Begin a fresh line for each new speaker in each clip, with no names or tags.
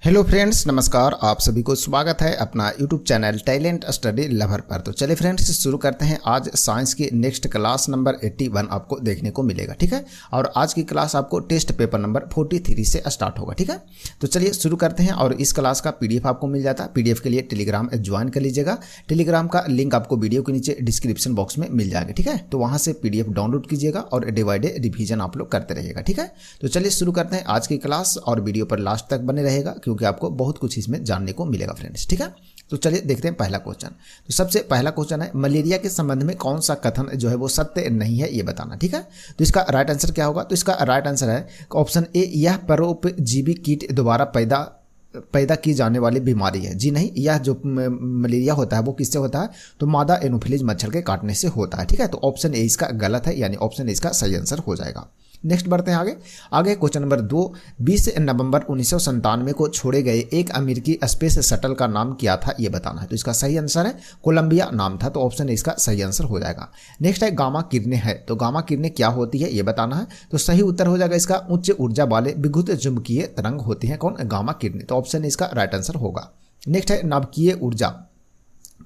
Hello friends, नमस्कार। आप सभी को स्वागत है अपना YouTube channel talent study lover पर। तो चलिए फ्रेंड्स, शुरू करते हैं। आज साइंस की नेक्स्ट क्लास नंबर 81 आपको देखने को मिलेगा, ठीक है। और आज की क्लास आपको टेस्ट पेपर नंबर 43 से स्टार्ट होगा, ठीक है। तो चलिए शुरू करते हैं। और इस क्लास का पीडीएफ आपको मिल जाता है। पीडीएफ के लिए टेलीग्राम ज्वाइन कर लीजिएगा। टेलीग्राम का लिंक आपको वीडियो के नीचे डिस्क्रिप्शन बॉक्स में मिल जाएगा, ठीक है। तो वहाँ से पीडीएफ डाउनलोड कीजिएगा और डे बाय डे रिविजन आप लोग करते रहिएगा, ठीक है। तो चलिए शुरू करते हैं आज की क्लास, और वीडियो पर लास्ट तक बने रहेगा क्योंकि आपको बहुत कुछ इसमें जानने को मिलेगा फ्रेंड्स, ठीक है। तो चलिए देखते हैं पहला क्वेश्चन। तो सबसे पहला क्वेश्चन है, मलेरिया के संबंध में कौन सा कथन जो है वो सत्य नहीं है, ये बताना, ठीक है। तो इसका राइट आंसर क्या होगा? तो इसका राइट आंसर है ऑप्शन ए, यह परोपजीवी कीट द्वारा पैदा की जाने वाली बीमारी है। जी नहीं, यह जो मलेरिया होता है वो किससे होता है? तो मादा एनोफिलीज मच्छर के काटने से होता है, ठीक है। तो ऑप्शन ए इसका गलत है, यानी ऑप्शन ए इसका सही आंसर हो जाएगा। नेक्स्ट बढ़ते हैं आगे क्वेश्चन नंबर 2, 20 नवंबर 1997 को छोड़े गए एक अमेरिकी स्पेस शटल का नाम क्या था, ये बताना है। तो इसका सही आंसर है कोलंबिया नाम था। तो ऑप्शन ए इसका सही आंसर हो जाएगा। नेक्स्ट है गामा किरणें है। तो गामा किरणें क्या होती है, ये बताना है। तो सही उत्तर हो जाएगा इसका उच्च ऊर्जा वाले विद्युत चुंबकीय तरंग होती है। कौन? गामा किरणें। तो ऑप्शन ए इसका राइट आंसर होगा। नेक्स्ट है नाभिकीय ऊर्जा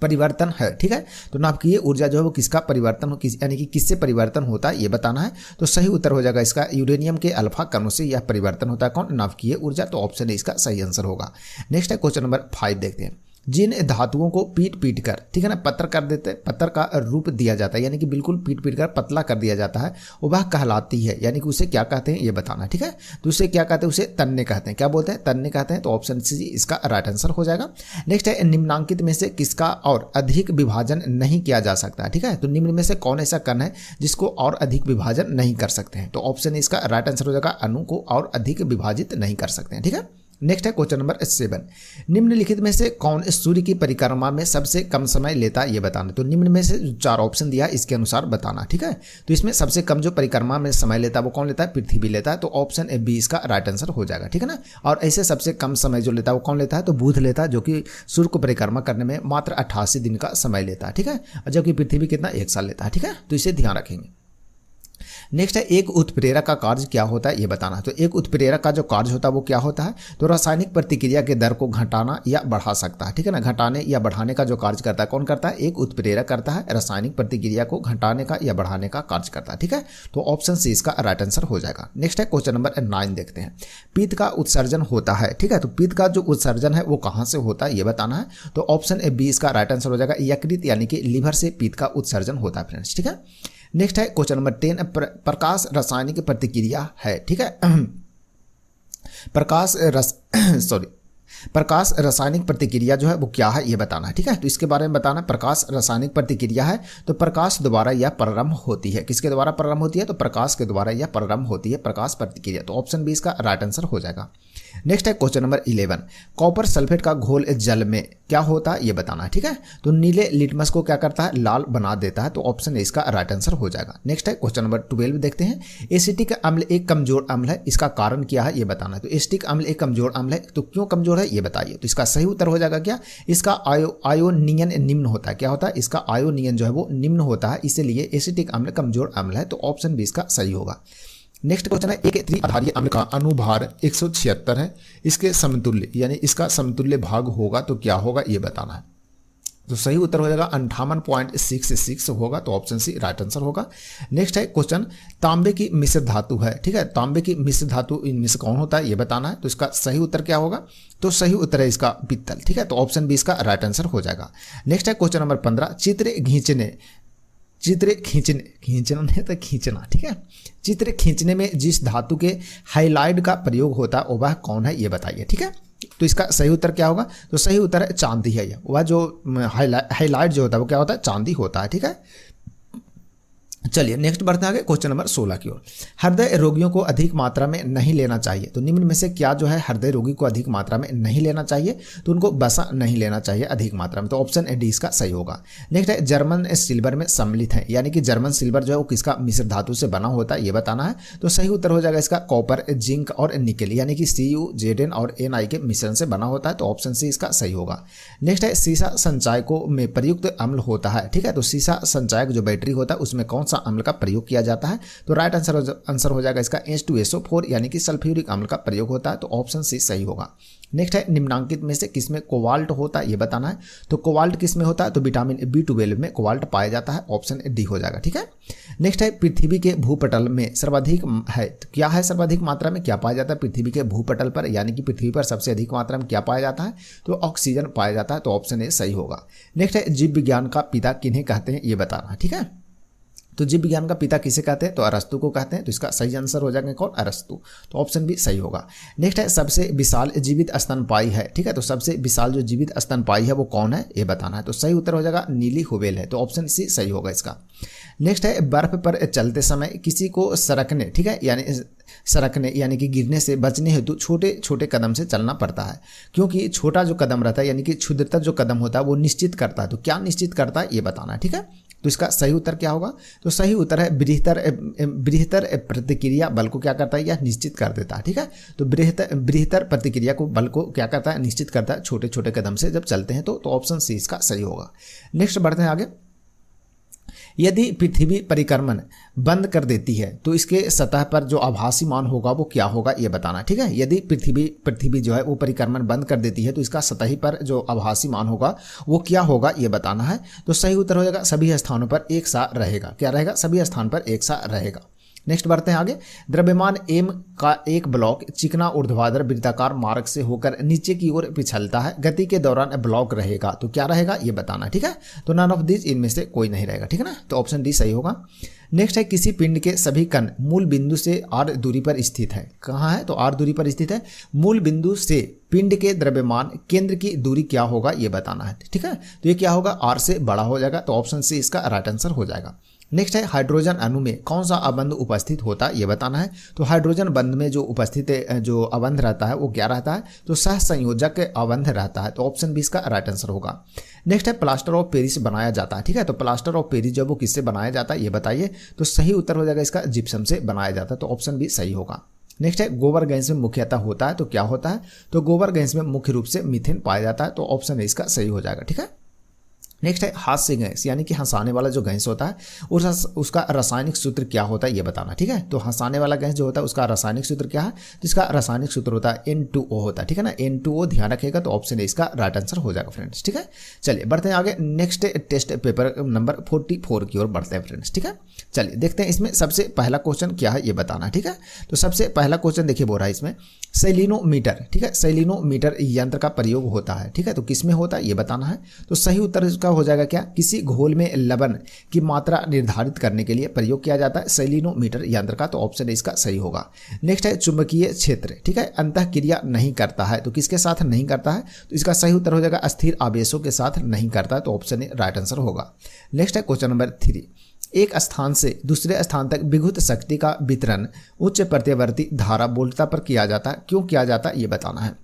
परिवर्तन है, ठीक है। तो नाभिकीय ऊर्जा जो है वो किसका परिवर्तन यानी कि किससे परिवर्तन होता है, ये बताना है। तो सही उत्तर हो जाएगा इसका यूरेनियम के अल्फा कणों से यह परिवर्तन होता है। कौन? नाभिकीय ऊर्जा। तो ऑप्शन ए इसका सही आंसर होगा। नेक्स्ट है क्वेश्चन नंबर 5 देखते हैं। जिन धातुओं को पीट कर, ठीक है ना, पत्थर कर देते, पत्थर का रूप दिया जाता है, यानी कि बिल्कुल पीट कर पतला कर दिया जाता है, वह कहलाती है, यानी कि उसे क्या कहते हैं, ये बताना, ठीक है। तो उसे क्या कहते हैं? उसे तन्ने कहते हैं। क्या बोलते हैं? तन्ने कहते हैं। तो ऑप्शन सी इसका राइट आंसर हो जाएगा। नेक्स्ट है, निम्नांकित में से किसका और अधिक विभाजन नहीं किया जा सकता, ठीक है। तो निम्न में से कौन ऐसा कण है जिसको और अधिक विभाजन नहीं कर सकते हैं? तो ऑप्शन इसका राइट आंसर हो जाएगा अणु को और अधिक विभाजित नहीं कर सकते हैं, ठीक है। नेक्स्ट है क्वेश्चन नंबर 7, निम्नलिखित में से कौन सूर्य की परिक्रमा में सबसे कम समय लेता है, ये बताना। तो निम्न में से 4 ऑप्शन दिया है, इसके अनुसार बताना, ठीक है। तो इसमें सबसे कम जो परिक्रमा में समय लेता है वो कौन लेता है? पृथ्वी लेता है। तो ऑप्शन ए बी इसका राइट आंसर हो जाएगा, ठीक है ना। और ऐसे सबसे कम समय जो लेता है वो कौन लेता है? तो बुध लेता है, जो कि सूर्य को परिक्रमा करने में मात्र 88 दिन का समय लेता है, ठीक है। जबकि पृथ्वी कितना? 1 साल लेता है, ठीक है। तो इसे ध्यान रखेंगे। नेक्स्ट है, एक उत्प्रेरक का कार्य क्या होता है, ये बताना है। तो एक उत्प्रेरक का जो कार्य होता है वो क्या होता है? तो रासायनिक प्रतिक्रिया के दर को घटाना या बढ़ा सकता है, ठीक है ना। घटाने या बढ़ाने का जो कार्य करता है कौन करता है? एक उत्प्रेरक करता है। रासायनिक प्रतिक्रिया को घटाने का या बढ़ाने का कार्य करता है, ठीक है। तो ऑप्शन सी इसका राइट आंसर हो जाएगा। नेक्स्ट है क्वेश्चन नंबर 9 देखते हैं। पित्त का उत्सर्जन होता है, ठीक है। तो पित्त का जो उत्सर्जन है वो कहाँ से होता है, ये बताना है। तो ऑप्शन ए बी इसका राइट आंसर हो जाएगा। यकृत यानी कि लीवर से पित्त का उत्सर्जन होता है फ्रेंड्स, ठीक है। नेक्स्ट है क्वेश्चन नंबर 10, प्रकाश रासायनिक प्रतिक्रिया है, ठीक है। प्रकाश रासायनिक प्रतिक्रिया जो है वो क्या है, ये बताना है, ठीक है। तो इसके बारे में बताना। प्रकाश रासायनिक प्रतिक्रिया है तो प्रकाश द्वारा यह प्रारंभ होती है। किसके द्वारा प्रारंभ होती है? तो प्रकाश के द्वारा यह प्रारंभ होती है, प्रकाश प्रतिक्रिया। तो ऑप्शन बी इसका राइट आंसर हो जाएगा। नेक्स्ट है क्वेश्चन नंबर 11, कॉपर सल्फेट का घोल जल में क्या होता है, ये बताना है, ठीक है। तो नीले लिटमस को क्या करता है? लाल बना देता है। तो ऑप्शन ए इसका राइट आंसर हो जाएगा। नेक्स्ट है क्वेश्चन नंबर 12 देखते हैं। एसिटिक अम्ल एक कमजोर अम्ल है, इसका कारण क्या है, ये बताना है। तो एसिटिक अम्ल एक कमजोर अम्ल है, तो क्यों कमजोर है, ये बताइए। तो इसका सही उत्तर हो जाएगा क्या? इसका आयोनियन निम्न होता है। क्या होता है? इसका आयोनियन जो है वो निम्न होता है, इसीलिए एसिटिक अम्ल कमजोर अम्ल है। तो ऑप्शन बी इसका सही होगा। नेक्स्ट क्वेश्चन है, एक त्रिआधारीय अम्ल का अनुभार 176 है, इसके समतुल्य यानी इसका समतुल्य भाग होगा तो क्या होगा, ये बताना है। तो सही उत्तर हो जाएगा 58.66 होगा। तो ऑप्शन सी राइट आंसर होगा। नेक्स्ट है क्वेश्चन, तांबे की मिश्र धातु है, ठीक है। तांबे की मिश्र धातु इनमें से कौन होता है, ये बताना है। तो इसका सही उत्तर क्या होगा? तो सही उत्तर है इसका पित्तल, ठीक है। तो ऑप्शन बी इसका राइट आंसर हो जाएगा। नेक्स्ट है क्वेश्चन नंबर 15, चित्र खींचना, ठीक है। चित्र खींचने में जिस धातु के हाइलाइट का प्रयोग होता है वह कौन है, ये बताइए, ठीक है। तो इसका सही उत्तर क्या होगा? तो सही उत्तर है चांदी है। वह जो हाइलाइट जो होता है वो क्या होता है? चांदी होता है, ठीक है। चलिए नेक्स्ट बढ़ते हैं आगे क्वेश्चन नंबर 16 की ओर। हृदय रोगियों को अधिक मात्रा में नहीं लेना चाहिए। तो निम्न में से क्या जो है हृदय रोगी को अधिक मात्रा में नहीं लेना चाहिए? तो उनको वसा नहीं लेना चाहिए अधिक मात्रा में। तो ऑप्शन डी इसका सही होगा। नेक्स्ट है, जर्मन सिल्वर में सम्मिलित है, यानी कि जर्मन सिल्वर जो है वो किसका मिश्र धातु से बना होता है, ये बताना है। तो सही उत्तर हो जाएगा इसका कॉपर, जिंक और निकेल, यानी कि CuZn और Na के मिश्रण से बना होता है। तो ऑप्शन सी इसका सही होगा। नेक्स्ट है, सीसा संचायकों में प्रयुक्त अम्ल होता है, ठीक है। तो सीसा संचायक जो बैटरी होता है उसमें कौन सा अम्ल का प्रयोग किया जाता है? तो राइट आंसर हो जाएगा इसका H2SO4, यानी कि सल्फ्यूरिक अम्ल का प्रयोग होता है। तो ऑप्शन सी सही होगा। नेक्स्ट है निम्नांकित में से किसमें कोबाल्ट होता है ये बताना है। तो कोबाल्ट किसमें होता है, तो विटामिन B12 में कोबाल्ट पाया जाता है, ऑप्शन डी हो जाएगा। ठीक है। नेक्स्ट है पृथ्वी के भूपटल में सर्वाधिक है, तो क्या है सर्वाधिक मात्रा में क्या पाया जाता है पृथ्वी के भूपटल पर, यानी कि पृथ्वी पर सबसे अधिक मात्रा में क्या पाया जाता है, तो ऑक्सीजन पाया जाता है, तो ऑप्शन ए सही होगा। नेक्स्ट है जीव विज्ञान का पिता किन्हें कहते हैं ये बताना है। ठीक है। तो जीव विज्ञान का पिता किसे कहते हैं, तो अरस्तु को कहते हैं, तो इसका सही आंसर हो जाएगा कौन, अरस्तु, तो ऑप्शन बी सही होगा। नेक्स्ट है सबसे विशाल जीवित स्तनपायी है। ठीक है। तो सबसे विशाल जो जीवित स्तनपायी है वो कौन है ये बताना है। तो सही उत्तर हो जाएगा नीली हुवेल है, तो ऑप्शन सी सही होगा इसका। नेक्स्ट है बर्फ पर चलते समय किसी को सरकने, ठीक है, यानी कि गिरने से बचने हेतु छोटे छोटे कदम से चलना पड़ता है, क्योंकि छोटा जो कदम रहता है यानी कि क्षुद्रतर जो कदम होता है वो निश्चित करता है, तो क्या निश्चित करता है ये बताना है। ठीक है। तो इसका सही उत्तर क्या होगा, तो सही उत्तर है बृहत्तर प्रतिक्रिया बल को क्या करता है, यह निश्चित कर देता है। ठीक है। तो बृहत्तर प्रतिक्रिया को बल को क्या करता है, निश्चित करता है छोटे छोटे कदम से जब चलते हैं, तो ऑप्शन सी इसका सही होगा। नेक्स्ट बढ़ते हैं आगे। यदि पृथ्वी परिक्रमण बंद कर देती है तो इसके सतह पर जो आभासी मान होगा वो क्या होगा ये बताना। ठीक है। यदि पृथ्वी जो है वो परिक्रमण बंद कर देती है तो इसका सतही पर जो आभासी मान होगा वो क्या होगा ये बताना है। तो सही उत्तर हो जाएगा सभी स्थानों पर एक सा रहेगा। क्या रहेगा, सभी स्थान पर एक सा रहेगा। नेक्स्ट बढ़ते हैं आगे। द्रव्यमान एम का एक ब्लॉक चिकना ऊर्ध्वाधर वृत्ताकार मार्ग से होकर नीचे की ओर पिछलता है, गति के दौरान ब्लॉक रहेगा, तो क्या रहेगा ये बताना। ठीक है। तो नन ऑफ दिस, इनमें से कोई नहीं रहेगा। ठीक है ना, तो ऑप्शन डी सही होगा। नेक्स्ट है किसी पिंड के सभी कण मूल बिंदु से r दूरी पर स्थित है। कहाँ है, तो r दूरी पर स्थित है। मूल बिंदु से पिंड के द्रव्यमान केंद्र की दूरी क्या होगा ये बताना है। ठीक है। तो ये क्या होगा, r से बड़ा हो जाएगा, तो ऑप्शन सी इसका राइट आंसर हो जाएगा। नेक्स्ट है हाइड्रोजन अणु में कौन सा अबंध उपस्थित होता है ये बताना है। तो हाइड्रोजन बंध में जो उपस्थित जो अबंध रहता है वो क्या रहता है, तो सहसंयोजक अबंध रहता है, तो ऑप्शन बी इसका राइट आंसर होगा। नेक्स्ट है प्लास्टर ऑफ पेरिस बनाया जाता है। ठीक है। तो प्लास्टर ऑफ पेरिस जब वो किससे बनाया जाता है ये बताइए। तो सही उत्तर हो जाएगा इसका जिप्सम से बनाया जाता है, तो ऑप्शन बी सही होगा। नेक्स्ट है गोबर गैस में मुख्यतः होता है, तो क्या होता है, तो गोबर गैस में मुख्य रूप से मीथेन पाया जाता है, तो ऑप्शन ए इसका सही हो जाएगा। ठीक है। नेक्स्ट है हास्य गैस, यानी कि हंसाने वाला जो गैस होता है उसका रासायनिक सूत्र क्या होता है ये बताना। ठीक है। तो हंसाने वाला गैस जो होता है उसका रासायनिक सूत्र क्या है, तो इसका रासायनिक सूत्र होता है N2O होता है। ठीक है ना, N2O ध्यान रखिएगा, तो ऑप्शन ए इसका राइट आंसर हो जाएगा फ्रेंड्स। ठीक है। चलिए बढ़ते हैं आगे। नेक्स्ट टेस्ट पेपर नंबर 44 की ओर बढ़ते हैं फ्रेंड्स। ठीक है। चलिए देखते हैं इसमें सबसे पहला क्वेश्चन क्या है ये बताना। ठीक है। तो सबसे पहला क्वेश्चन देखिए बोल रहा है इसमें सेलिनोमीटर। ठीक है। सेलिनोमीटर यंत्र का प्रयोग होता है। ठीक है। तो किसमें होता है ये बताना है। तो सही उत्तर इसका हो जाएगा क्या, किसी घोल में लवण की मात्रा निर्धारित करने के लिए प्रयोग किया जाता है सेलिनोमीटर यंत्र का, तो ऑप्शन इसका सही होगा। नेक्स्ट है चुंबकीय क्षेत्र। ठीक है। अंतःक्रिया नहीं करता है, तो किसके साथ नहीं करता है, तो इसका सही उत्तर हो जाएगा अस्थिर आवेशों के साथ नहीं करता है, तो ऑप्शन ए राइट आंसर होगा। नेक्स्ट है क्वेश्चन नंबर 3। एक स्थान से दूसरे स्थान तक विद्युत शक्ति का वितरण उच्च प्रत्यावर्ती धारा वोल्टता पर किया जाता है, क्यों किया जाता है ये बताना है।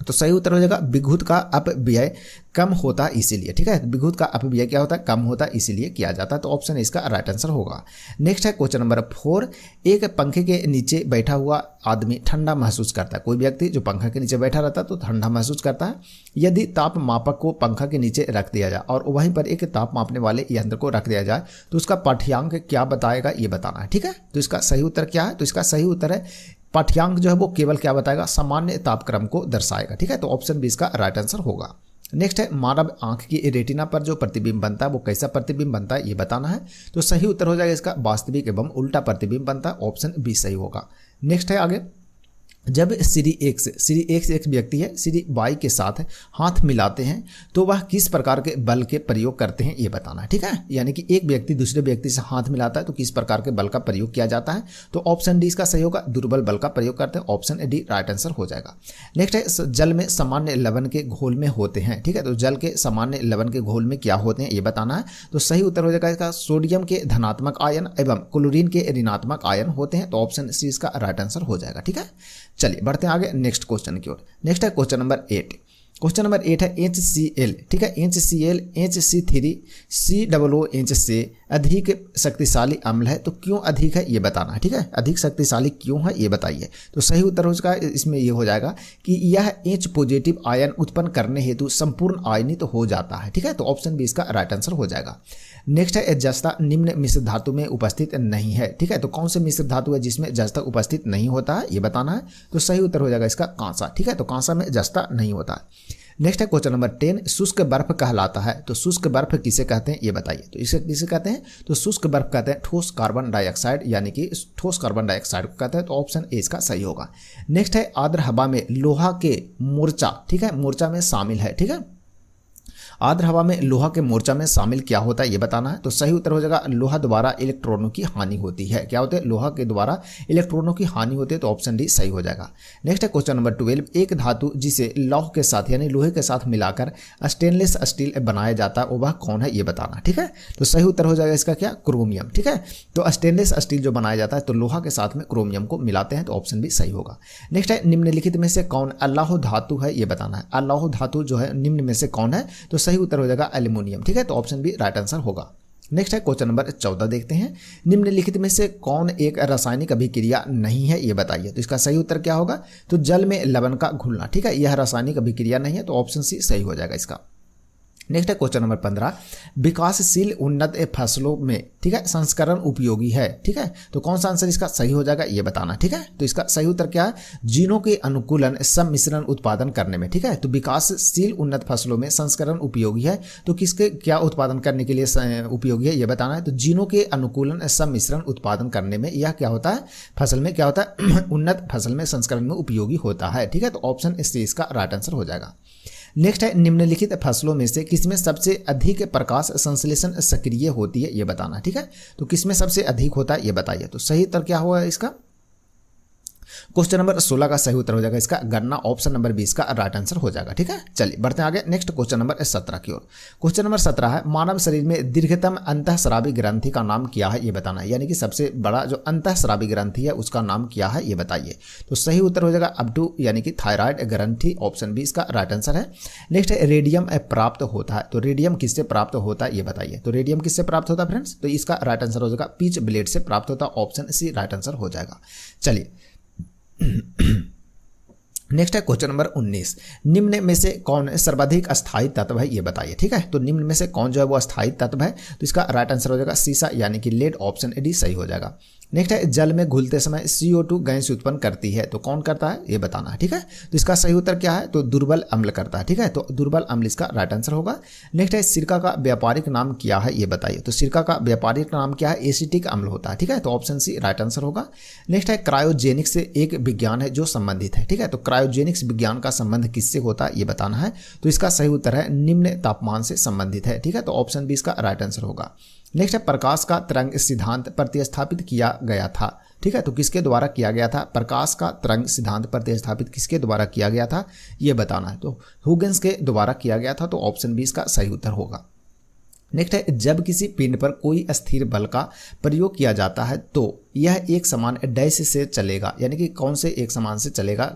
तो सही उत्तर हो जाएगा विद्युत का अपव्यय कम होता है इसीलिए। ठीक है। विद्युत का अपव्यय क्या होता है, कम होता है, इसीलिए किया जाता है, तो ऑप्शन इसका राइट आंसर होगा। नेक्स्ट है क्वेश्चन नंबर 4। एक पंखे के नीचे बैठा हुआ आदमी ठंडा महसूस करता है। कोई व्यक्ति जो पंखा के नीचे बैठा रहता है तो ठंडा महसूस करता है। यदि ताप मापक को पंखा के नीचे रख दिया जाए और वहीं पर एक ताप मापने वाले यंत्र को रख दिया जाए तो उसका पाठ्यांक क्या बताएगा ये बताना है। ठीक है। तो इसका सही उत्तर क्या है, तो इसका सही उत्तर है पाठ्यांक जो है वो केवल क्या बताएगा, सामान्य तापक्रम को दर्शाएगा। ठीक है। तो ऑप्शन बी इसका राइट आंसर होगा। नेक्स्ट है मानव आंख की रेटिना पर जो प्रतिबिंब बनता है वो कैसा प्रतिबिंब बनता है ये बताना है। तो सही उत्तर हो जाएगा इसका वास्तविक एवं उल्टा प्रतिबिंब बनता है, ऑप्शन बी सही होगा। नेक्स्ट है आगे। जब श्री एक्स एक व्यक्ति है, श्री वाई के साथ हाथ मिलाते हैं तो वह किस प्रकार के बल के प्रयोग करते हैं ये बताना है। ठीक है। यानी कि एक व्यक्ति दूसरे व्यक्ति से हाथ मिलाता है तो किस प्रकार के बल का प्रयोग किया जाता है, तो ऑप्शन डी इसका सही होगा, दुर्बल बल का प्रयोग करते हैं, ऑप्शन डी राइट आंसर हो जाएगा। नेक्स्ट है जल में सामान्य लवण के घोल में होते हैं। ठीक है। तो जल के सामान्य लवण के घोल में क्या होते हैं ये बताना है। तो सही उत्तर हो जाएगा इसका सोडियम के धनात्मक आयन एवं क्लोरीन के ऋणात्मक आयन होते हैं, तो ऑप्शन सी इसका राइट आंसर हो जाएगा। ठीक है। चलिए बढ़ते हैं आगे नेक्स्ट क्वेश्चन की ओर। नेक्स्ट है क्वेश्चन नंबर 8। क्वेश्चन नंबर 8 है HCl, ठीक है, HCl HC3 COO से अधिक शक्तिशाली अम्ल है, तो क्यों अधिक है ये बताना है, ठीक है, अधिक शक्तिशाली क्यों है ये बताइए। तो सही उत्तर हो जाएगा इसमें ये हो जाएगा कि यह H पॉजिटिव आयन उत्पन्न करने हेतु संपूर्ण आयनित हो जाता है, ठीक है, तो ऑप्शन बी इसका राइट आंसर हो जाएगा। नेक्स्ट है जस्ता निम्न मिश्र धातु में उपस्थित नहीं है, ठीक है, तो कौन से मिश्र धातु है जिसमें जस्ता उपस्थित नहीं होता है ये बताना है। तो सही उत्तर हो जाएगा इसका कांसा, ठीक है, तो कांसा में जस्ता नहीं होता है। नेक्स्ट है क्वेश्चन नंबर 10, शुष्क बर्फ कहलाता है, तो शुष्क बर्फ किसे कहते हैं ये बताइए। तो इसे किसे कहते हैं, तो शुष्क बर्फ कहते हैं ठोस कार्बन डाइऑक्साइड, यानी कि ठोस कार्बन डाइऑक्साइड को कहते हैं, तो ऑप्शन ए इसका सही होगा। नेक्स्ट है आर्द्र हवा में लोहा के मोर्चा, ठीक है, मोर्चा में शामिल है, ठीक है, आर्द्र हवा में लोहा के मोर्चा में शामिल क्या होता है ये बताना है। तो सही उत्तर हो जाएगा लोहा द्वारा इलेक्ट्रॉनों की हानि होती है, क्या होता है, लोहा के द्वारा इलेक्ट्रॉनों की हानि होती है, तो ऑप्शन डी सही हो जाएगा। नेक्स्ट है क्वेश्चन नंबर 12, एक धातु जिसे लौह के साथ यानी लोहे के साथ मिलाकर स्टेनलेस स्टील बनाया जाता है वह कौन है ये बताना, ठीक है, तो सही उत्तर हो जाएगा इसका क्या, क्रोमियम, ठीक है, तो स्टेनलेस स्टील जो बनाया जाता है तो लोहा के साथ में क्रोमियम को मिलाते हैं, तो ऑप्शन भी सही होगा। नेक्स्ट है निम्नलिखित में से कौन अलौह धातु है ये बताना है, अलौह धातु जो है निम्न में से कौन है, तो सही उत्तर हो जाएगा एल्युमिनियम, ठीक है, तो ऑप्शन बी राइट आंसर होगा। नेक्स्ट है क्वेश्चन नंबर 14 देखते हैं, निम्नलिखित में से कौन एक रासायनिक अभिक्रिया नहीं है ये बताइए। तो इसका सही उत्तर क्या होगा, तो जल में लवण का घुलना, ठीक है, यह रासायनिक अभिक्रिया नहीं है, तो ऑप्शन सी सही हो जाएगा इसका। नेक्स्ट है क्वेश्चन नंबर 15, विकासशील उन्नत फसलों में, ठीक है, संस्करण उपयोगी है, ठीक है, तो कौन सा आंसर इसका सही हो जाएगा ये बताना, ठीक है, तो इसका सही उत्तर क्या है, जीनों के अनुकूलन सम्मिश्रण उत्पादन करने में, ठीक है, तो विकासशील उन्नत फसलों में संस्करण उपयोगी है, तो किसके क्या उत्पादन करने के लिए उपयोगी है ये बताना है। तो जीनों के अनुकूलन सम्मिश्रण उत्पादन करने में यह क्या होता है, फसल में क्या होता है, उन्नत फसल में संस्करण में उपयोगी होता है, ठीक है, तो ऑप्शन सी इसका राइट आंसर हो जाएगा। नेक्स्ट है निम्नलिखित फसलों में से किसमें सबसे अधिक प्रकाश संश्लेषण सक्रिय होती है ये बताना, ठीक है, तो किसमें सबसे अधिक होता है ये बताइए। तो सही उत्तर क्या हुआ इसका, क्वेश्चन नंबर 16 का सही उत्तर हो जाएगा इसका गन्ना, ऑप्शन नंबर 20 का राइट आंसर हो जाएगा, ठीक है। चलिए बढ़ते हैं आगे नेक्स्ट क्वेश्चन नंबर 17 की ओर। क्वेश्चन नंबर 17 है, मानव शरीर में दीर्घतम अंतःस्रावी ग्रंथि का नाम क्या है ये बताना है, यानी कि सबसे बड़ा जो अंतःस्रावी ग्रंथि है उसका नाम क्या है ये बताइए। तो सही उत्तर हो जाएगा अपटू, यानी कि थायराइड ग्रंथि, ऑप्शन 20 का राइट आंसर है। नेक्स्ट है रेडियम प्राप्त होता है, तो रेडियम किससे प्राप्त होता है ये बताइए। तो रेडियम किससे प्राप्त होता है फ्रेंड्स, तो इसका राइट आंसर हो जाएगा पिच ब्लेड से प्राप्त होता है, ऑप्शन सी राइट आंसर हो जाएगा। चलिए नेक्स्ट है क्वेश्चन नंबर 19, निम्न में से कौन सर्वाधिक अस्थायी तत्व है ये बताइए, ठीक है। तो निम्न में से कौन जो है वो अस्थायी तत्व है, तो इसका राइट आंसर हो जाएगा सीसा, यानी कि लेड, ऑप्शन डी सही हो जाएगा। नेक्स्ट है जल में घुलते समय CO2 गैस उत्पन्न करती है, तो कौन करता है ये बताना है, ठीक है। तो इसका सही उत्तर क्या है, तो दुर्बल अम्ल करता है, ठीक है, तो दुर्बल अम्ल इसका राइट आंसर होगा। नेक्स्ट है सिरका का व्यापारिक नाम क्या है ये बताइए। तो सिरका का व्यापारिक नाम क्या है, एसिटिक अम्ल होता है, ठीक है, तो ऑप्शन सी राइट आंसर होगा। नेक्स्ट है क्रायोजेनिक्स से एक विज्ञान है जो संबंधित है, ठीक है, तो क्रायोजेनिक्स विज्ञान का संबंध किससे होता है ये बताना है। तो इसका सही उत्तर है निम्न तापमान से संबंधित है, ठीक है, तो ऑप्शन बी इसका राइट आंसर होगा। नेक्स्ट है प्रकाश का तरंग सिद्धांत प्रतिस्थापित किया गया था, ठीक है, तो किसके द्वारा किया गया था, प्रकाश का तरंग सिद्धांत प्रतिस्थापित किसके द्वारा किया गया था ये बताना है। तो हुगेंस के द्वारा किया गया था, तो ऑप्शन बी इसका सही उत्तर होगा। नेक्स्ट है जब किसी पिंड पर कोई अस्थिर बल का प्रयोग किया जाता है तो यह एक समान डैश से चलेगा, यानी कि कौन से एक समान से चलेगा,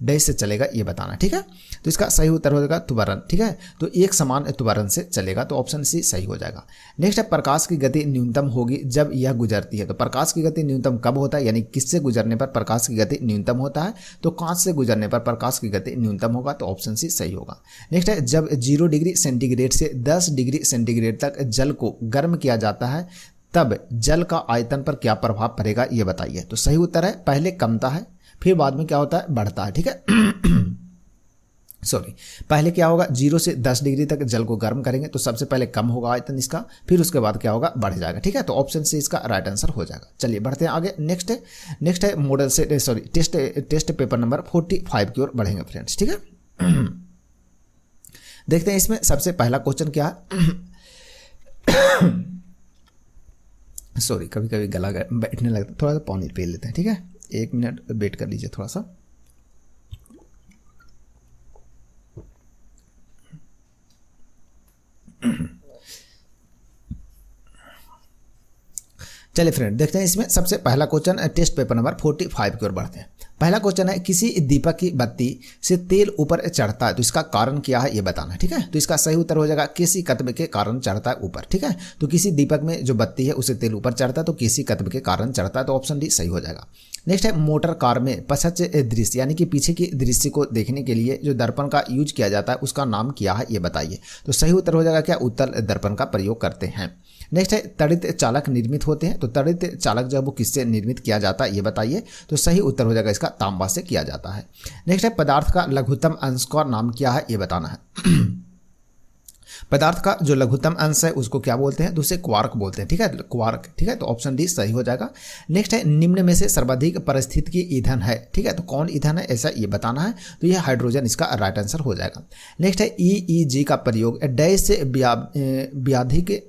डैश से चलेगा ये बताना, ठीक है। तो इसका सही उत्तर हो जाएगा त्वरण, ठीक है, तो एक समान त्वरण से चलेगा, तो ऑप्शन सी सही हो जाएगा। नेक्स्ट है प्रकाश की गति न्यूनतम होगी जब यह गुजरती है, तो प्रकाश की गति न्यूनतम कब होता है, यानी किससे गुजरने पर प्रकाश की गति न्यूनतम होता है, तो कांच से गुजरने पर प्रकाश की गति न्यूनतम होगा, तो ऑप्शन सी सही होगा। नेक्स्ट है जब 0 डिग्री सेंटीग्रेड से 10 डिग्री सेंटीग्रेड तक जल को गर्म किया जाता है तब जल का आयतन पर क्या प्रभाव पड़ेगा ये बताइए। तो सही उत्तर है पहले कमता है फिर बाद में क्या होता है, बढ़ता है, ठीक है। सॉरी, पहले क्या होगा, 0 से 10 डिग्री तक जल को गर्म करेंगे तो सबसे पहले कम होगा आयतन इसका, फिर उसके बाद क्या होगा, बढ़ जाएगा, ठीक है, तो ऑप्शन से इसका राइट आंसर हो जाएगा। चलिए बढ़ते हैं आगे। नेक्स्ट है मॉडल से सॉरी टेस्ट पेपर नंबर 45 की ओर बढ़ेंगे फ्रेंड्स, ठीक है। देखते हैं इसमें सबसे पहला क्वेश्चन क्या है। सॉरी, कभी कभी गला बैठने लगता है, थोड़ा सा पानी पी लेते हैं, ठीक है, 1 मिनट वेट कर लीजिए थोड़ा सा। चलिए फ्रेंड देखते हैं इसमें सबसे पहला क्वेश्चन टेस्ट पेपर नंबर 45 की ओर बढ़ते हैं। पहला क्वेश्चन है किसी दीपक की बत्ती से तेल ऊपर चढ़ता है तो इसका कारण क्या है ये बताना है, ठीक है। तो इसका सही उत्तर हो जाएगा किसी कत्व के कारण चढ़ता है ऊपर, ठीक है। तो किसी दीपक में जो बत्ती है उसे तेल ऊपर चढ़ता है तो किसी कत्व के कारण चढ़ता है, तो ऑप्शन डी सही हो जाएगा। नेक्स्ट है मोटर कार में पश्चात दृश्य यानी कि पीछे की दृश्य को देखने के लिए जो दर्पण का यूज किया जाता है उसका नाम क्या है ये बताइए। तो सही उत्तर हो जाएगा क्या, उत्तल दर्पण का प्रयोग करते हैं। नेक्स्ट है तड़ित चालक निर्मित होते हैं, तो तड़ित चालक जो है वो किससे निर्मित किया जाता है ये बताइए। तो सही उत्तर हो जाएगा इसका तांबा से किया जाता है। नेक्स्ट है पदार्थ का लघुत्तम अंश का नाम क्या है ये बताना है। पदार्थ का जो लघुत्तम अंश है उसको क्या बोलते हैं, तो उसे क्वार्क बोलते हैं, ठीक है, क्वार्क, ठीक है। तो ऑप्शन डी सही हो जाएगा। नेक्स्ट है निम्न में से सर्वाधिक पारिस्थितिकी ईंधन है, ठीक है, तो कौन ईंधन है ऐसा ये बताना है। तो ये हाइड्रोजन इसका राइट आंसर हो जाएगा। नेक्स्ट है EEG का प्रयोग डैश व्याधि के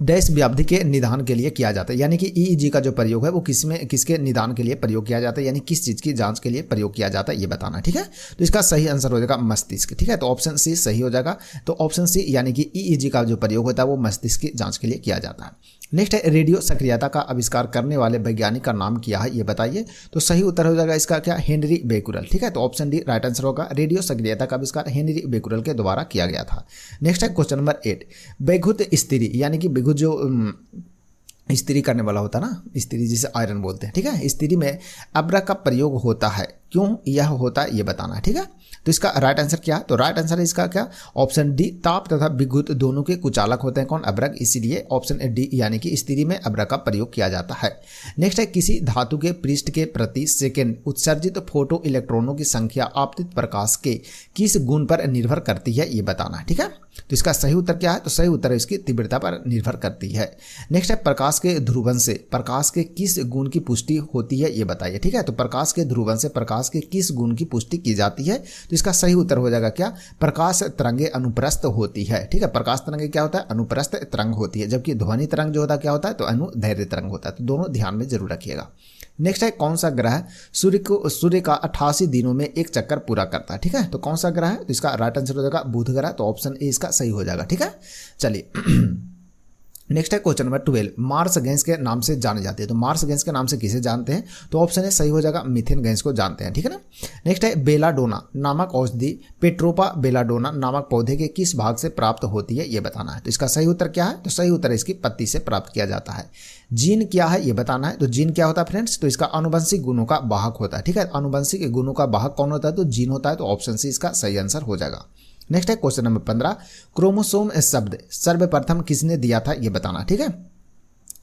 डैश व्याधि के निदान के लिए किया जाता है, यानी कि EEG का जो प्रयोग है वो किसके निदान के लिए प्रयोग किया जाता है, यानी किस चीज़ की जांच के लिए प्रयोग किया जाता है ये बताना है, ठीक है। तो इसका सही आंसर हो जाएगा मस्तिष्क, ठीक है। तो ऑप्शन सी सही हो जाएगा। तो ऑप्शन सी यानी कि EEG का जो प्रयोग होता है वो मस्तिष्क की जांच के लिए किया जाता है। नेक्स्ट है रेडियो सक्रियता का आविष्कार करने वाले वैज्ञानिक का नाम क्या है ये बताइए। तो सही उत्तर हो जाएगा इसका क्या, हेनरी बेकुरल, ठीक है। तो ऑप्शन डी राइट आंसर होगा। रेडियो सक्रियता का आविष्कार हेनरी बेकुरल के द्वारा किया गया था। नेक्स्ट है क्वेश्चन नंबर 8, बेघुत स्त्री यानी कि बेघुत जो स्त्री करने वाला होता है ना, स्त्री जिसे आयरन बोलते हैं, ठीक है, स्त्री में अब्रक का प्रयोग होता है, क्यों यह होता है ये बताना है, ठीक है। तो इसका राइट आंसर क्या है, तो राइट आंसर है इसका क्या, ऑप्शन डी ताप तथा विद्युत दोनों के कुचालक होते हैं कौन, अब्रक, इसीलिए ऑप्शन डी यानी कि स्त्री में अब्रक का प्रयोग किया जाता है। नेक्स्ट है किसी धातु के पृष्ठ के प्रति सेकेंड उत्सर्जित फोटो इलेक्ट्रॉनों की संख्या आपतित प्रकाश के किस गुण पर निर्भर करती है ये बताना है, ठीक है। तो इसका सही उत्तर क्या है, तो सही उत्तर है इसकी तीव्रता पर निर्भर करती है। नेक्स्ट है प्रकाश के ध्रुवन से प्रकाश के किस गुण की पुष्टि होती है ये बताइए, ठीक है। तो प्रकाश के ध्रुवन से प्रकाश के किस गुण की पुष्टि की जाती है, तो इसका सही उत्तर हो जाएगा क्या, प्रकाश तरंगे अनुप्रस्थ होती है, ठीक है। प्रकाश तरंगे क्या होता है, अनुप्रस्थ तरंग होती है, जबकि ध्वनि तरंग जो होता है क्या होता है, तो अनुदैर्घ्य तरंग होता है। तो दोनों ध्यान में जरूर रखिएगा। नेक्स्ट है कौन सा ग्रह सूर्य का 88 दिनों में एक चक्कर पूरा करता है, ठीक है। तो कौन सा ग्रह है, तो इसका राइट आंसर हो जाएगा बुध ग्रह। तो ऑप्शन ए इसका सही हो जाएगा, ठीक है। चलिए नेक्स्ट है क्वेश्चन नंबर 12, मार्स गैस के नाम से जाने जाते हैं। तो मार्स गैस के नाम से किसे जानते हैं, तो ऑप्शन ए सही हो जाएगा, मीथेन गैस को जानते हैं, ठीक है ना। नेक्स्ट है बेलाडोना नामक औषधि पेट्रोपा बेलाडोना नामक पौधे के किस भाग से प्राप्त होती है ये बताना है। तो इसका सही उत्तर क्या है, तो सही उत्तर इसकी पत्ती से प्राप्त किया जाता है। जीन क्या है ये बताना है। तो जीन क्या होता है फ्रेंड्स, तो इसका आनुवंशिक गुणों का वाहक होता है, ठीक है। आनुवंशिक गुणों का वाहक कौन होता है, तो जीन होता है। तो ऑप्शन सी इसका सही आंसर हो जाएगा। नेक्स्ट है क्वेश्चन नंबर 15, क्रोमोसोम शब्द सर्वप्रथम किसने दिया था ये बताना, ठीक है।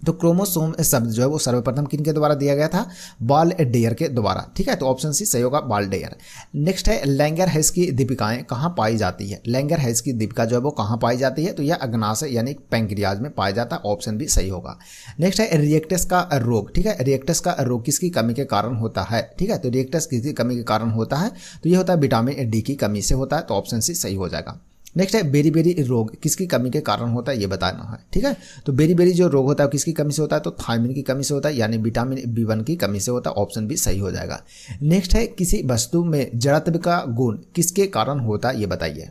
तो क्रोमोसोम शब्द जो है वो सर्वप्रथम किनके द्वारा दिया गया था, बाल्डेयर के द्वारा, ठीक है। तो ऑप्शन सी सही होगा, बाल्डेयर। नेक्स्ट है लैंगरहैस की दीपिकाएं कहाँ पाई जाती है। लैंगरहैस की दीपिका जो है वो कहाँ पाई जाती है, तो यह अग्नाशय यानी पैंक्रियाज में पाया जाता है। ऑप्शन भी सही होगा। नेक्स्ट है रिएक्टस का रोग, ठीक है। रिएक्टस का रोग किसकी कमी के कारण होता है, ठीक है। तो रिएक्टस किसकी कमी के कारण होता है, तो ये होता है विटामिन डी की कमी से होता है। तो ऑप्शन सी सही हो जाएगा। नेक्स्ट है बेरी रोग किसकी कमी के कारण होता है ये बताना है, ठीक है। तो बेरी जो रोग होता है किसकी कमी से होता है, तो थायमिन की कमी से होता है, यानी विटामिन B1 की कमी से होता है। ऑप्शन भी सही हो जाएगा। नेक्स्ट है किसी वस्तु में जड़त्व का गुण किसके कारण होता है ये बताइए।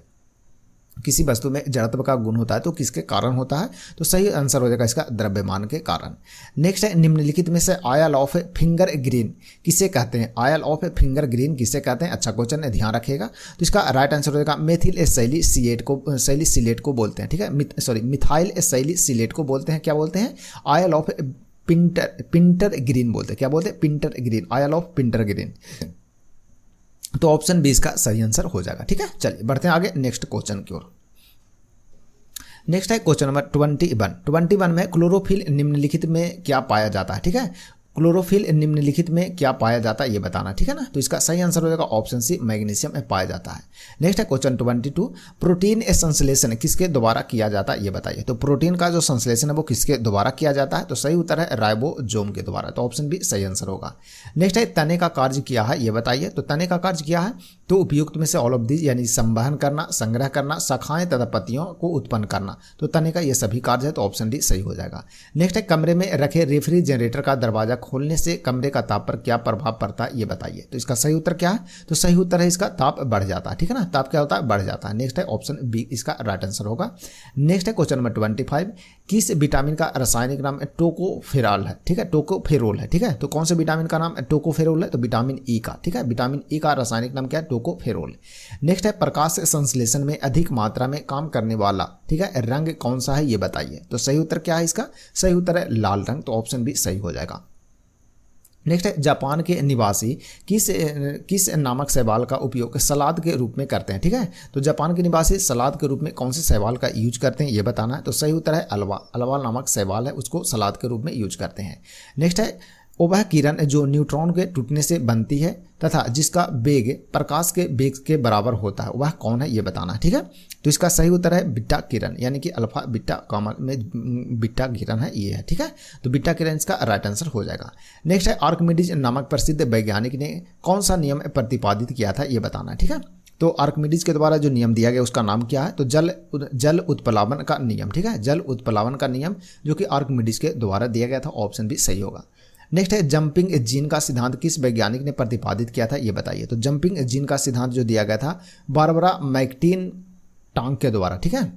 किसी वस्तु में जड़त्व का गुण होता है तो किसके कारण होता है, तो सही आंसर हो जाएगा इसका द्रव्यमान के कारण। नेक्स्ट है निम्नलिखित में से आयल ऑफ फिंगर ग्रीन किसे कहते हैं। आयल ऑफ फिंगर ग्रीन किसे कहते हैं, अच्छा क्वेश्चन है, ध्यान रखिएगा। तो इसका राइट आंसर हो जाएगा मेथिल सैलिसिलेट को बोलते हैं, ठीक है। मिथाइल सैलिसिलेट को बोलते हैं, क्या बोलते हैं, आयल ऑफ पिंटर ग्रीन बोलते हैं, क्या बोलते हैं, Pinter green, oil of Pinter green. तो ऑप्शन बी इसका सही आंसर हो जाएगा, ठीक है। चलिए बढ़ते हैं आगे नेक्स्ट क्वेश्चन की ओर। नेक्स्ट है क्वेश्चन नंबर 21 में क्लोरोफिल निम्नलिखित में क्या पाया जाता है, ठीक है। क्लोरोफिल निम्नलिखित में क्या पाया जाता है ये बताना, ठीक है ना। तो इसका सही आंसर हो जाएगा ऑप्शन सी मैग्नीशियम में पाया जाता है। नेक्स्ट है क्वेश्चन 22, प्रोटीन संश्लेषण किसके द्वारा किया जाता है ये बताइए। तो प्रोटीन का जो संश्लेषण है वो किसके द्वारा किया जाता है, तो सही उत्तर है राइबोसोम के द्वारा। तो ऑप्शन बी सही आंसर होगा। नेक्स्ट है तने का कार्य क्या है ये बताइए। तो तने का कार्य क्या है, तो उपयुक्त में से ऑल ऑफ दीज यानी संवहन करना, संग्रह करना, शाखाएं तथा पत्तियों को उत्पन्न करना। तो तने का ये सभी कार्य है। तो ऑप्शन डी सही हो जाएगा। नेक्स्ट है कमरे में रखे रेफ्रिजरेटर का दरवाजा खोलने से कमरे का ताप पर क्या प्रभाव पड़ता है ये बताइए। तो इसका सही उत्तर क्या है? तो सही उत्तर है इसका ताप बढ़ जाता है, ठीक है ना, ताप क्या होता है? बढ़ जाता है। नेक्स्ट है ऑप्शन बी इसका राइट आंसर होगा। नेक्स्ट है क्वेश्चन नंबर 25, किस विटामिन का रासायनिक नाम टोकोफेरॉल है, ठीक है, टोकोफेरोल है, ठीक है। तो कौन से विटामिन का नाम टोकोफेरोल है? तो विटामिन ई का, ठीक है, विटामिन ई का रासायनिक नाम क्या है? टोकोफेरोल। नेक्स्ट है प्रकाश संश्लेषण में अधिक मात्रा में काम करने वाला, ठीक है, रंग कौन सा है ये बताइए। तो सही उत्तर क्या है इसका? सही उत्तर है लाल रंग, तो ऑप्शन बी सही हो जाएगा। नेक्स्ट है जापान के निवासी किस नामक शैवाल का उपयोग सलाद के रूप में करते हैं, ठीक है। तो जापान के निवासी सलाद के रूप में कौन से शैवाल का यूज करते हैं ये बताना है। तो सही उत्तर है अल्वा, अल्वा नामक शैवाल है, उसको सलाद के रूप में यूज करते हैं। नेक्स्ट है वह किरण जो न्यूट्रॉन के टूटने से बनती है तथा जिसका वेग प्रकाश के वेग के बराबर होता है, वह कौन है ये बताना है, ठीक है। तो इसका सही उत्तर है बीटा किरण, यानी कि अल्फा बीटा कॉमन में बीटा किरण है ये है, ठीक है। तो बीटा किरण इसका राइट आंसर हो जाएगा। नेक्स्ट है आर्किमिडीज नामक प्रसिद्ध वैज्ञानिक ने कौन सा नियम प्रतिपादित किया था ये बताना है, ठीक है। तो आर्किमिडीज के द्वारा जो नियम दिया गया उसका नाम क्या है? तो जल उत्प्लावन का नियम, ठीक है, जल उत्प्लावन का नियम जो कि आर्किमिडीज के द्वारा दिया गया था, ऑप्शन भी सही होगा। नेक्स्ट है जंपिंग जीन का सिद्धांत किस वैज्ञानिक ने प्रतिपादित किया था ये बताइए। तो जंपिंग जीन का सिद्धांत जो दिया गया था बारबरा मैकक्लिंटॉक के द्वारा, ठीक है,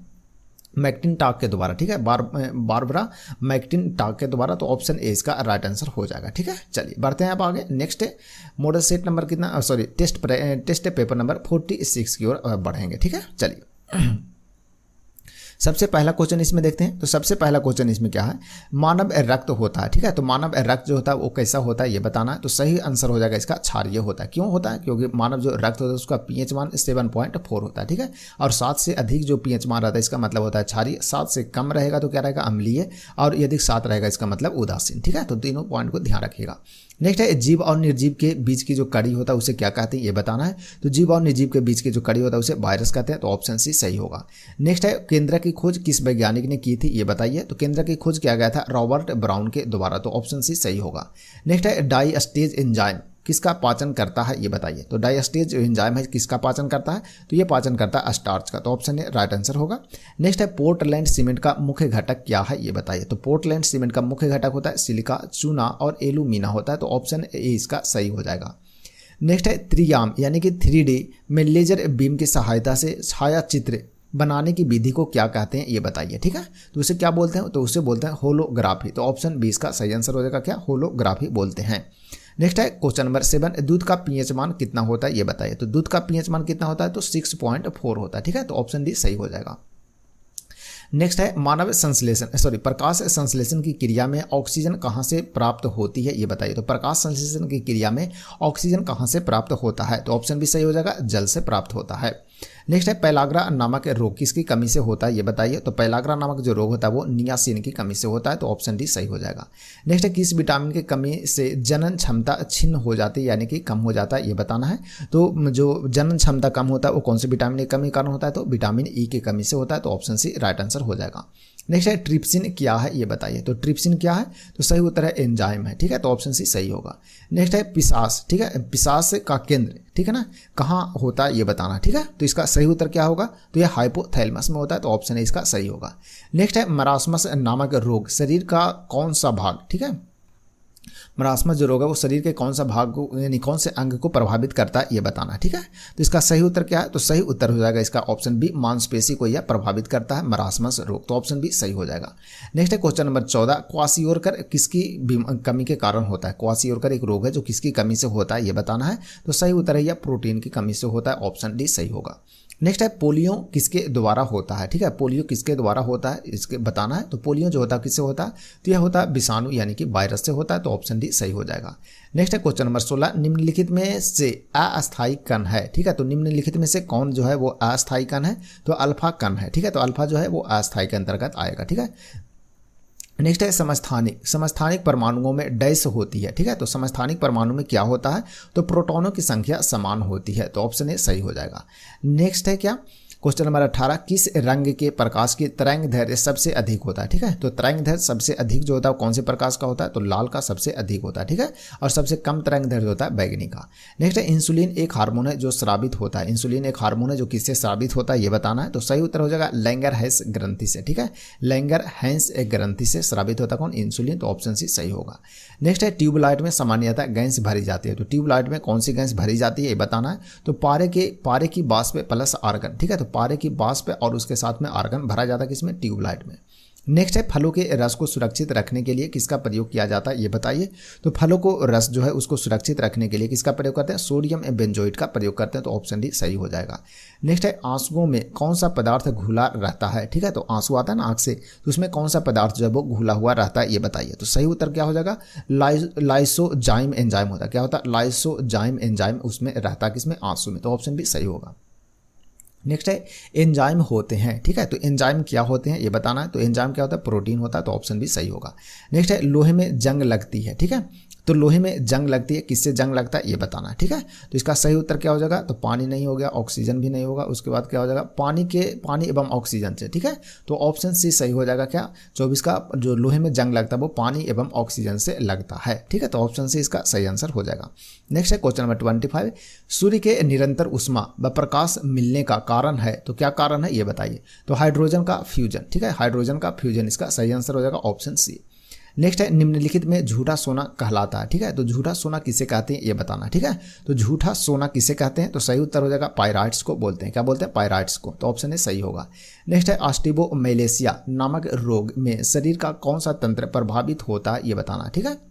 मैकक्लिंटॉक के द्वारा, ठीक है, बारबरा मैकक्लिंटॉक के द्वारा। तो ऑप्शन ए इसका राइट आंसर हो जाएगा, ठीक है। चलिए बढ़ते हैं आप आगे। नेक्स्ट है मॉडल सेट नंबर कितना, सॉरी टेस्ट पेपर नंबर 46 की ओर बढ़ेंगे, ठीक है। चलिए सबसे पहला क्वेश्चन इसमें देखते हैं। तो सबसे पहला क्वेश्चन इसमें क्या है? मानव रक्त होता है, ठीक है। तो मानव रक्त जो होता है वो कैसा होता है ये बताना है। तो सही आंसर हो जाएगा इसका क्षारीय होता है। क्यों होता है? क्योंकि मानव जो रक्त होता है उसका पीएच मान 7.4 होता है, ठीक है। और 7 से अधिक जो पीएच मान रहता है इसका मतलब होता है क्षारीय, 7 से कम रहेगा तो क्या रहेगा? अम्लीय, और यदि 7 रहेगा इसका मतलब उदासीन, ठीक है। तो तीनों पॉइंट को ध्यान रखिएगा। नेक्स्ट है जीव और निर्जीव के बीच की जो कड़ी होता है उसे क्या कहते हैं ये बताना है। तो जीव और निर्जीव के बीच की जो कड़ी होता है उसे वायरस कहते हैं, तो ऑप्शन सी सही होगा। नेक्स्ट है केंद्र की खोज किस वैज्ञानिक ने की थी ये बताइए। तो केंद्र की खोज किया गया था रॉबर्ट ब्राउन के द्वारा, तो ऑप्शन सी सही होगा। नेक्स्ट है डाइस्टेज एंजाइम किसका पाचन करता है ये बताइए। तो डाइस्टेज एंजाइम है किसका पाचन करता है? तो ये पाचन करता है स्टार्च का, तो ऑप्शन ए राइट आंसर होगा। नेक्स्ट है पोर्टलैंड सीमेंट का मुख्य घटक क्या है ये बताइए। तो पोर्टलैंड सीमेंट का मुख्य घटक होता है सिलिका, चूना और एल्यूमिना होता है, तो ऑप्शन ए इसका सही हो जाएगा। नेक्स्ट है त्रियाम यानी कि 3D में लेजर बीम की सहायता से छाया चित्र बनाने की विधि को क्या कहते हैं ये बताइए, ठीक है। तो उसे क्या बोलते हैं? तो उसे बोलते हैं होलोग्राफी, तो ऑप्शन बी इसका सही आंसर हो जाएगा, क्या होलोग्राफी बोलते हैं। नेक्स्ट है क्वेश्चन नंबर 7, दूध का पीएच मान कितना होता है ये बताइए। तो दूध का पीएच मान कितना होता है? तो 6.4 होता है, ठीक है। तो ऑप्शन डी सही हो जाएगा। नेक्स्ट है मानव संश्लेषण प्रकाश संश्लेषण की क्रिया में ऑक्सीजन कहाँ से प्राप्त होती है ये बताइए। तो प्रकाश संश्लेषण की क्रिया में ऑक्सीजन कहाँ से प्राप्त होता है? तो ऑप्शन भी सही हो जाएगा, जल से प्राप्त होता है। नेक्स्ट है पेलाग्रा नामक रोग किसकी कमी से होता है ये बताइए। तो पेलाग्रा नामक जो रोग होता है वो नियासिन की कमी से होता है, तो ऑप्शन डी सही हो जाएगा। नेक्स्ट है किस विटामिन की कमी से जनन क्षमता छिन्न हो जाती है यानी कि कम हो जाता है ये बताना है। तो जो जनन क्षमता कम होता है वो कौन से विटामिन की कमी कारण होता है? तो विटामिन ई की कमी से होता है, तो ऑप्शन सी राइट आंसर हो जाएगा। नेक्स्ट है ट्रिप्सिन क्या है ये बताइए। तो ट्रिप्सिन क्या है? तो सही उत्तर है एंजाइम है, ठीक है। तो ऑप्शन सी सही होगा। नेक्स्ट है पिशाच, ठीक है, पिशाच का केंद्र, ठीक है ना, कहाँ होता है ये बताना, ठीक है। तो इसका सही उत्तर क्या होगा? तो यह हाइपोथैलेमस में होता है, तो ऑप्शन ए इसका सही होगा। नेक्स्ट है मरासमस नामक रोग शरीर का कौन सा भाग, ठीक है, मरासमस जो रोग है वो शरीर के कौन सा भाग को यानी कौन से अंग को प्रभावित करता है ये बताना है, ठीक है। तो इसका सही उत्तर क्या है? तो सही उत्तर हो जाएगा इसका ऑप्शन बी, मांसपेशी को यह प्रभावित करता है मरासमस रोग, तो ऑप्शन बी सही हो जाएगा। नेक्स्ट है क्वेश्चन नंबर 14, क्वासियोरकर किसकी कमी के कारण होता है? क्वासियोरकर एक रोग है जो किसकी कमी से होता है ये बताना है। तो सही उत्तर है यह प्रोटीन की कमी से होता है, ऑप्शन डी सही होगा। नेक्स्ट है पोलियो किसके द्वारा होता है, ठीक है, पोलियो किसके द्वारा होता है इसके बताना है। तो पोलियो जो होता है किससे होता है? तो यह होता है विषाणु यानी कि वायरस से होता है, तो ऑप्शन डी सही हो जाएगा। नेक्स्ट है क्वेश्चन नंबर 16, निम्नलिखित में से अस्थायी कण है, ठीक है। तो निम्नलिखित में से कौन जो है वो अस्थायी कण है? तो अल्फा कण है, ठीक है। तो अल्फा जो है वो अस्थायी के अंतर्गत आएगा, ठीक है। नेक्स्ट है समस्थानिक परमाणुओं में डैश होती है, ठीक है। तो समस्थानिक परमाणु में क्या होता है? तो प्रोटॉनों की संख्या समान होती है, तो ऑप्शन ए सही हो जाएगा। नेक्स्ट है क्या? क्वेश्चन नंबर 18, किस रंग के प्रकाश की तरंग दैर्ध्य सबसे अधिक होता है? ठीक है, तो तरंग दैर्ध्य सबसे अधिक जो होता है कौन से प्रकाश का होता है? तो लाल का सबसे अधिक होता है। ठीक है, और सबसे कम तरंग दैर्ध्य होता है बैगनी का। नेक्स्ट है, इंसुलिन एक हार्मोन है जो स्रावित होता है। इंसुलिन एक हार्मोन है जो किससे स्रावित होता है ये बताना है। तो सही उत्तर हो जाएगा लैंगरहैंस ग्रंथि से। ठीक है, लैंगरहैंस एक ग्रंथि से स्रावित होता है कौन? इंसुलिन। तो ऑप्शन सी सही होगा। नेक्स्ट है, ट्यूबलाइट में सामान्यतः गैस भरी जाती है। तो ट्यूबलाइट में कौन सी गैस भरी जाती है ये बताना है। तो पारे की वाष्प प्लस आर्गन। ठीक है, तो पारे की वाष्प और उसके साथ में आर्गन भरा जाता है किसमें? ट्यूबलाइट में। नेक्स्ट है, फलों के रस को सुरक्षित रखने के लिए किसका प्रयोग किया जाता है ये बताइए। तो फलों को रस जो है उसको सुरक्षित रखने के लिए किसका प्रयोग करते हैं? सोडियम बेंजोएट का प्रयोग करते हैं। तो ऑप्शन डी सही हो जाएगा। नेक्स्ट है, आंसुओं में कौन सा पदार्थ घुला रहता है? ठीक है, तो आंसू आता है ना आंख से, तो उसमें कौन सा पदार्थ जो है वो घुला हुआ रहता है ये बताइए। तो सही उत्तर क्या हो जाएगा? लाइसोजाइम एंजाइम होता है। क्या होता है? लाइसोजाइम एंजाइम उसमें रहता है किसमें? आंसू में। तो ऑप्शन भी सही होगा। नेक्स्ट है, एंजाइम होते हैं। ठीक है, तो एंजाइम क्या होते हैं ये बताना है। तो एंजाइम क्या होता है? प्रोटीन होता है। तो ऑप्शन भी सही होगा। नेक्स्ट है, लोहे में जंग लगती है। ठीक है, तो लोहे में जंग लगती है, किससे जंग लगता है ये बताना है। ठीक है, तो इसका सही उत्तर क्या हो जाएगा? तो पानी नहीं हो गया, ऑक्सीजन भी नहीं होगा, उसके बाद क्या हो जाएगा? पानी एवं ऑक्सीजन से। ठीक है, तो ऑप्शन सी सही हो जाएगा। क्या 24 का जो लोहे में जंग लगता है वो पानी एवं ऑक्सीजन से लगता है। ठीक है, तो ऑप्शन सी इसका सही आंसर हो जाएगा। नेक्स्ट है, क्वेश्चन नंबर 25, सूर्य के निरंतर उष्मा व प्रकाश मिलने का कारण है। तो क्या कारण है ये बताइए। तो हाइड्रोजन का फ्यूजन। ठीक है, हाइड्रोजन का फ्यूजन इसका सही आंसर हो जाएगा ऑप्शन सी। नेक्स्ट है, निम्नलिखित में झूठा सोना कहलाता है। ठीक है, तो झूठा सोना किसे कहते हैं ये बताना। ठीक है, तो झूठा सोना किसे कहते हैं? तो सही उत्तर हो जाएगा पायराइट्स को बोलते हैं। क्या बोलते हैं? पायराइट्स को। तो ऑप्शन ए सही होगा। नेक्स्ट है, ऑस्टियोमेलेसिया नामक रोग में शरीर का कौन सा तंत्र प्रभावित होता है ये बताना। ठीक है,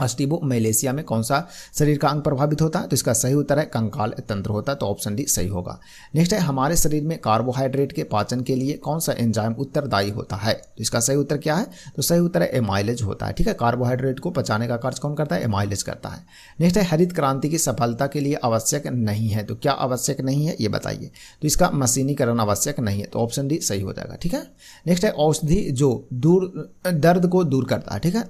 ऑस्टियोमेलेसिया में कौन सा शरीर का अंग प्रभावित होता है? तो इसका सही उत्तर है कंकाल तंत्र होता है। तो ऑप्शन डी सही होगा। नेक्स्ट है, हमारे शरीर में कार्बोहाइड्रेट के पाचन के लिए कौन सा एंजाइम उत्तरदायी होता है? तो इसका सही उत्तर क्या है? तो सही उत्तर है एमाइलेज होता है। ठीक है, कार्बोहाइड्रेट को पचाने का कार्य कौन करता है? एमाइलेज करता है। नेक्स्ट है, हरित क्रांति की सफलता के लिए आवश्यक नहीं है। तो क्या आवश्यक नहीं है ये बताइए। तो इसका मशीनीकरण आवश्यक नहीं है। तो ऑप्शन डी सही हो जाएगा। ठीक है, नेक्स्ट है, औषधि जो दर्द को दूर करता है। ठीक है,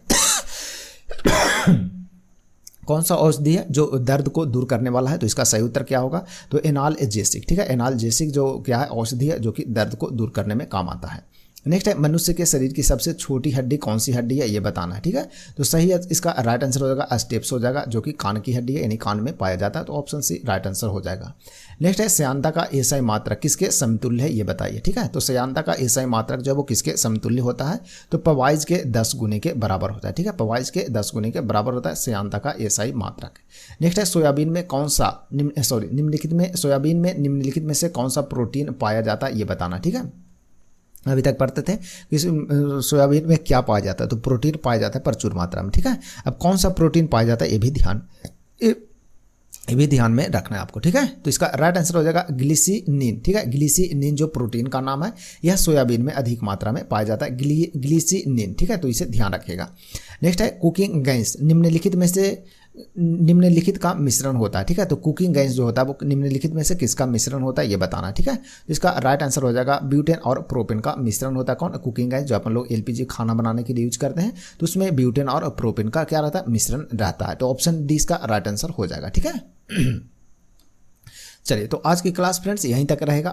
कौन सा औषधि है जो दर्द को दूर करने वाला है? तो इसका सही उत्तर क्या होगा? तो एनाल्जेसिक। ठीक है, एनाल्जेसिक जो क्या है? औषधि है जो कि दर्द को दूर करने में काम आता है। नेक्स्ट है, मनुष्य के शरीर की सबसे छोटी हड्डी कौन सी हड्डी है ये बताना है। ठीक है, तो सही है इसका राइट आंसर हो जाएगा स्टेप्स हो जाएगा, जो कि कान की हड्डी है, यानी कान में पाया जाता है। तो ऑप्शन सी राइट आंसर हो जाएगा। नेक्स्ट है, श्यानता का एसआई मात्रक किसके समतुल्य है ये बताइए। ठीक है, तो श्यानता का एसआई मात्रक जो है वो किसके समतुल्य होता है? तो पवाइज के 10 गुने के बराबर होता है। ठीक है, पवाइज के 10 गुने के बराबर होता है श्यानता का एसआई मात्रक। नेक्स्ट है, सोयाबीन में कौन सा निम्नलिखित में से कौन सा प्रोटीन पाया जाता है ये बताना। ठीक है, अभी तक पढ़ते थे कि सोयाबीन में क्या पाया जाता है? तो प्रोटीन पाया जाता है प्रचुर मात्रा में। ठीक है, अब कौन सा प्रोटीन पाया जाता है ये भी ध्यान में रखना है आपको। ठीक है, तो इसका राइट आंसर हो जाएगा ग्लिसिनिन। ठीक है, ग्लिसिनिन जो प्रोटीन का नाम है यह सोयाबीन में अधिक मात्रा में पाया जाता है, ग्लिसिनिन। ठीक है, तो इसे ध्यान रखिएगा। नेक्स्ट है, कुकिंग गैस निम्नलिखित का मिश्रण होता है। ठीक है, तो कुकिंग गैस जो होता है वो निम्नलिखित में से किसका मिश्रण होता है ये बताना। ठीक है, इसका राइट आंसर हो जाएगा ब्यूटेन और प्रोपेन का मिश्रण होता है। कौन? कुकिंग गैस जो अपन लोग एलपीजी खाना बनाने के लिए यूज करते हैं, तो उसमें ब्यूटेन और प्रोपेन का क्या रहता है? मिश्रण रहता है। तो ऑप्शन डी इसका राइट आंसर हो जाएगा। ठीक है, चलिए, तो आज की क्लास फ्रेंड्स यहीं तक रहेगा।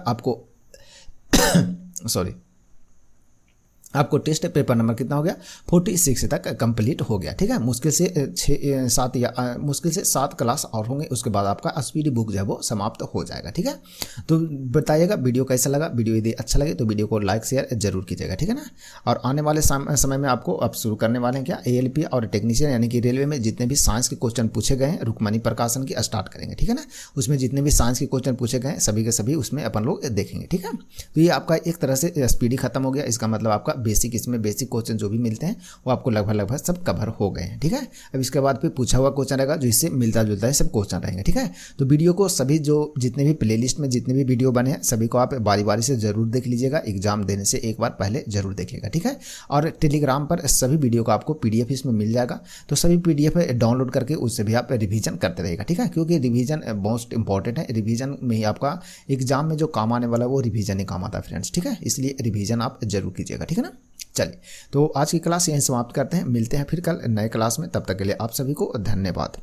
आपको टेस्ट पेपर नंबर कितना हो गया? 46 तक कंप्लीट हो गया। ठीक है, मुश्किल से 7 क्लास और होंगे, उसके बाद आपका स्पीडी बुक जो है वो समाप्त हो जाएगा। ठीक है, तो बताइएगा वीडियो कैसा लगा। वीडियो यदि अच्छा लगे तो वीडियो को लाइक शेयर जरूर कीजिएगा। ठीक है ना, और आने वाले समय में आपको अब शुरू करने वाले हैं क्या, ALP और टेक्नीशियन यानी कि रेलवे में जितने भी साइंस के क्वेश्चन पूछे गए हैं रुक्मणी प्रकाशन की स्टार्ट करेंगे। ठीक है ना, उसमें जितने भी साइंस के क्वेश्चन पूछे गए हैं सभी के सभी उसमें अपन लोग देखेंगे। ठीक है, तो ये आपका एक तरह से स्पीडी खत्म हो गया। इसका मतलब आपका इसमें बेसिक क्वेश्चन जो भी मिलते हैं वो आपको लगभग सब कवर हो गए हैं। ठीक है, अब इसके बाद फिर पूछा हुआ क्वेश्चन रहेगा जो इससे मिलता जुलता है सब क्वेश्चन रहेंगे। ठीक है, तो वीडियो को सभी जो जितने भी प्लेलिस्ट में जितने भी वीडियो बने हैं सभी को आप बारी बारी से जरूर देख लीजिएगा। एग्जाम देने से एक बार पहले जरूर देखिएगा। ठीक है, और टेलीग्राम पर सभी वीडियो को आपको PDF इसमें मिल जाएगा, तो सभी PDF डाउनलोड करके उससे भी आप रिवीजन करते रहेगा। ठीक है, क्योंकि रिवीजन मोस्ट इंपॉर्टेंट है। रिवीजन में ही आपका एग्जाम में जो काम आने वाला है वो रिवीजन ही काम आता है फ्रेंड्स। ठीक है, इसलिए रिवीजन आप जरूर कीजिएगा। ठीक है ना, चलिए, तो आज की क्लास यहीं समाप्त करते हैं। मिलते हैं फिर कल नए क्लास में, तब तक के लिए आप सभी को धन्यवाद।